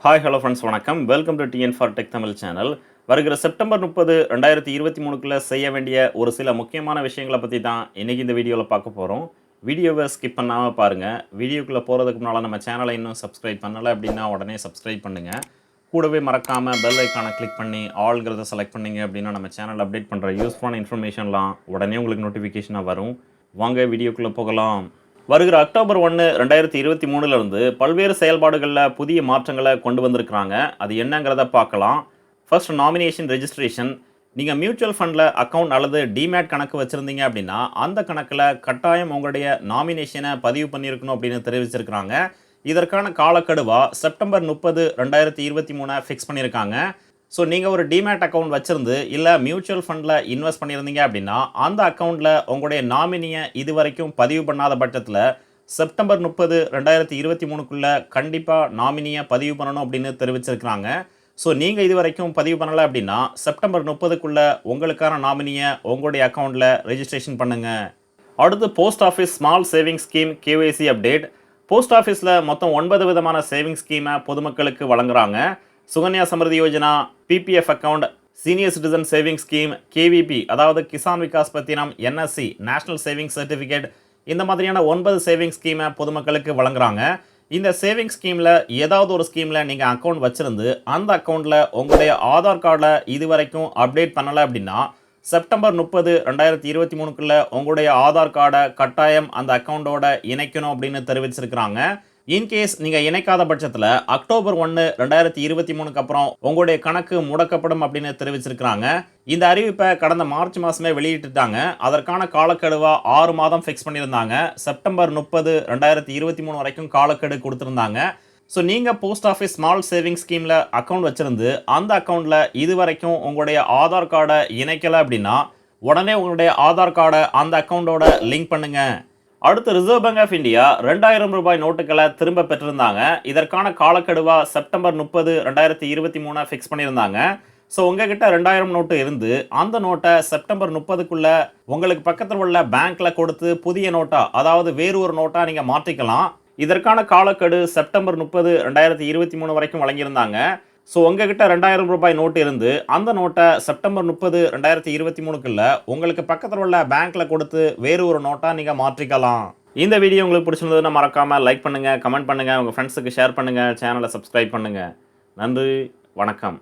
Hi hello friends வணக்கம். Welcome to TN for tech Tamil channel. வருகிற September 30 2023க்குள்ள செய்ய வேண்டிய ஒரு சில முக்கியமான விஷயங்களை பற்றி தான் இன்றைக்கி இந்த வீடியோவில் பார்க்க போகிறோம். வீடியோவை ஸ்கிப் பண்ணாமல் பாருங்கள். வீடியோக்குள்ளே போகிறதுக்கு முன்னால் நம்ம சேனலை இன்னும் சப்ஸ்கிரைப் பண்ணலை அப்படின்னா உடனே சப்ஸ்கிரைப் பண்ணுங்கள். கூடவே மறக்காமல் பெல் ஐக்கானை கிளிக் பண்ணி ஆல்ங்கிறத செலக்ட் பண்ணிங்க அப்படின்னா நம்ம சேனல் அப்டேட் பண்ணுற யூஸ்ஃபுல்லான இன்ஃபர்மேஷன்லாம் உடனே உங்களுக்கு நோட்டிஃபிகேஷனாக வரும். வாங்க வீடியோக்குள்ளே போகலாம். வருகிற அக்டோபர் 1 2023 பல்வேறு செயல்பாடுகளில் புதிய மாற்றங்களை கொண்டு வந்திருக்கிறாங்க. அது என்னங்கிறத பார்க்கலாம். First nomination registration. நீங்கள் மியூச்சுவல் ஃபண்டில் அக்கௌண்ட் அல்லது டிமேட் கணக்கு வச்சுருந்தீங்க அப்படின்னா அந்த கணக்கில் கட்டாயம் உங்களுடைய நாமினேஷனை பதிவு பண்ணியிருக்கணும் அப்படின்னு தெரிவிச்சிருக்கிறாங்க. இதற்கான காலக்கெடுவாக செப்டம்பர் 30 2023 ஃபிக்ஸ் பண்ணியிருக்காங்க. ஸோ நீங்கள் ஒரு டிமேட் அக்கௌண்ட் வச்சுருந்து இல்லை மியூச்சுவல் ஃபண்டில் இன்வெஸ்ட் பண்ணியிருந்தீங்க அப்படின்னா அந்த அக்கௌண்ட்டில் உங்களுடைய நாமினியை இது வரைக்கும் பதிவு பண்ணாத பட்சத்தில் செப்டம்பர் 30 2023க்குள்ளே கண்டிப்பாக நாமினியை பதிவு பண்ணணும் அப்படின்னு தெரிவிச்சிருக்கிறாங்க. ஸோ நீங்கள் இது வரைக்கும் பதிவு பண்ணலை அப்படின்னா செப்டம்பர் 30க்குள்ளே உங்களுக்கான நாமினியை உங்களுடைய அக்கௌண்ட்டில் ரெஜிஸ்ட்ரேஷன் பண்ணுங்கள். அடுத்து post office small savings scheme KYC update. Post ஆஃபீஸில் மொத்தம் 9 விதமான சேவிங்ஸ் ஸ்கீமை பொதுமக்களுக்கு வழங்குறாங்க. Sukanya Samriddhi Yojana, PPF account, senior citizen saving scheme, KVP அதாவது கிசான் விகாஸ் பத்தினம், என்எஸ்சி நேஷனல் சேவிங்ஸ் சர்டிஃபிகேட், இந்த மாதிரியான 9 சேவிங் ஸ்கீமை பொதுமக்களுக்கு வழங்குறாங்க. இந்த சேவிங் ஸ்கீமில் ஏதாவது ஒரு ஸ்கீமில் நீங்கள் அக்கௌண்ட் வச்சுருந்து அந்த அக்கௌண்ட்டில் உங்களுடைய ஆதார் கார்டில் இது வரைக்கும் அப்டேட் பண்ணலை அப்படின்னா செப்டம்பர் 30 2023க்குள்ளே உங்களுடைய ஆதார் கார்டை கட்டாயம் அந்த அக்கௌண்ட்டோட இணைக்கணும் அப்படின்னு தெரிவிச்சிருக்கிறாங்க. இன்கேஸ் நீங்கள் இணைக்காத பட்சத்தில் அக்டோபர் 1 2023க்கு அப்புறம் உங்களுடைய கணக்கு முடக்கப்படும் அப்படின்னு தெரிவிச்சிருக்கிறாங்க. இந்த அறிவிப்பை கடந்த மார்ச் மாதமே வெளியிட்டுட்டாங்க. அதற்கான காலக்கெடுவாக 6 மாதம் ஃபிக்ஸ் பண்ணியிருந்தாங்க. செப்டம்பர் 30 2023 வரைக்கும் காலக்கெடு கொடுத்துருந்தாங்க. ஸோ நீங்கள் போஸ்ட் ஆஃபீஸ் ஸ்மால் சேவிங் ஸ்கீமில் அக்கௌண்ட் வச்சுருந்து அந்த அக்கௌண்ட்டில் இது வரைக்கும் உங்களுடைய ஆதார் கார்டை இணைக்கலை அப்படின்னா உடனே உங்களுடைய ஆதார் கார்டை அந்த அக்கௌண்ட்டோட லிங்க் பண்ணுங்கள். அடுத்து ரிசர்வ் பேங்க் ஆஃப் இந்தியா 2000 ரூபாய் நோட்டுகளை திரும்ப பெற்றிருந்தாங்க. இதற்கான காலக்கெடுவாக செப்டம்பர் 30 2023 ஃபிக்ஸ் பண்ணியிருந்தாங்க. ஸோ உங்ககிட்ட 2000 நோட்டு இருந்து அந்த நோட்டை செப்டம்பர் 30க்குள்ளே உங்களுக்கு பக்கத்தில் உள்ள பேங்க்கில் கொடுத்து புதிய நோட்டாக அதாவது வேறு ஒரு நோட்டாக நீங்கள் மாற்றிக்கலாம். இதற்கான காலக்கெடு செப்டம்பர் 30 2023 வரைக்கும் வழங்கியிருந்தாங்க. ஸோ உங்ககிட்ட 2000 ரூபாய் நோட்டு இருந்து அந்த நோட்டை செப்டம்பர் 30 2023க்குள்ளே உங்களுக்கு பக்கத்தில் உள்ள பேங்க்கில் கொடுத்து வேறு ஒரு நோட்டாக நீங்கள் மாற்றிக்கலாம். இந்த வீடியோ உங்களுக்கு பிடிச்சிருந்ததுன்னா மறக்காமல் லைக் பண்ணுங்கள், கமெண்ட் பண்ணுங்கள், உங்கள் ஃப்ரெண்ட்ஸுக்கு ஷேர் பண்ணுங்கள், சேனலை சப்ஸ்கிரைப் பண்ணுங்கள். நன்றி, வணக்கம்.